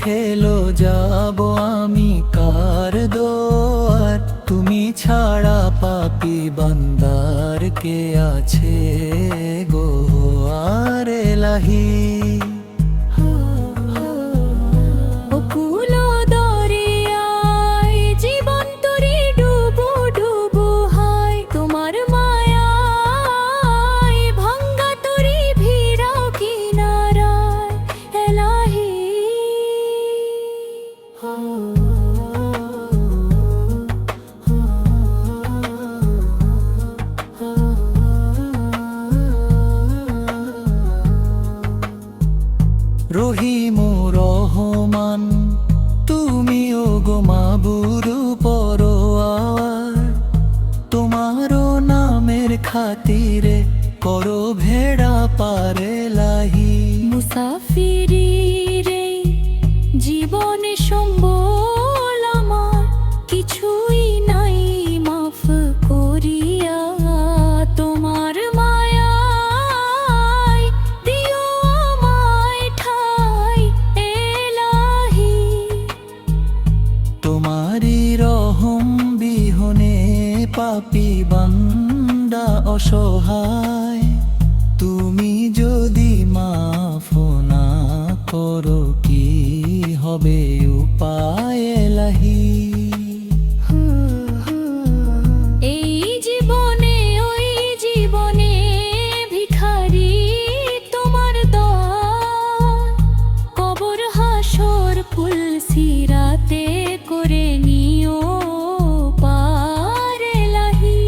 ঠেলো যাব আমি কার দোয়ার? তুমি ছাড়া পাপী বান্দার কে আছে গো আর এলাহি? রহিম রহমান তুমি ওগো মাবুদু পরোয়ার, তোমারও নামের খাতিরে করো ভেড়া পারে লাহি। মুসাফিরির এই জীবনে সম্বল আমার কিছুই নাই, মাফ করিয়া তোমার মায়ায় দিও আমায় ঠাই এলাহি। তোমারি রহম বিহনে পাপী বান্দা অসহায়, তুমি যদি মাফ না করো কি হবে উপায় এলাহি? এই জীবনে ওই জীবনে ভিখারি তোমার দয়ায়, কবর হাসর পুল সিরাতে করে নিও পার এলাহি।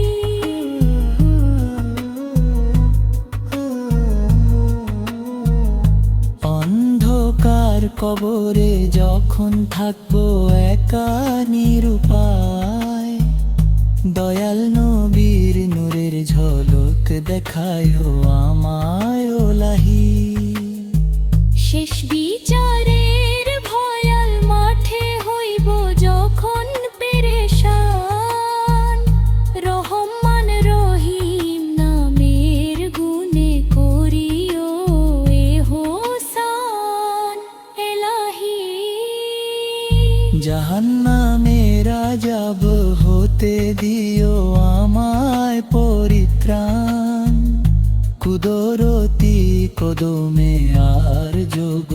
অন্ধকার কবরে যখন থাকবো একা নিরুপায়, দয়াল নবীর নূরের ঝলক দেখায় আমায় ওলাহি। শেষ বিচারের ভয়াল মাঠে হইব যখন পেরেশান, রহমান রহিম নামের গুণে করিও এহসান এলাহি। জাহান্নামের আযাব হতে দিও আমায় পরিত্রাণ, কুদরতি কদমে আর যোগ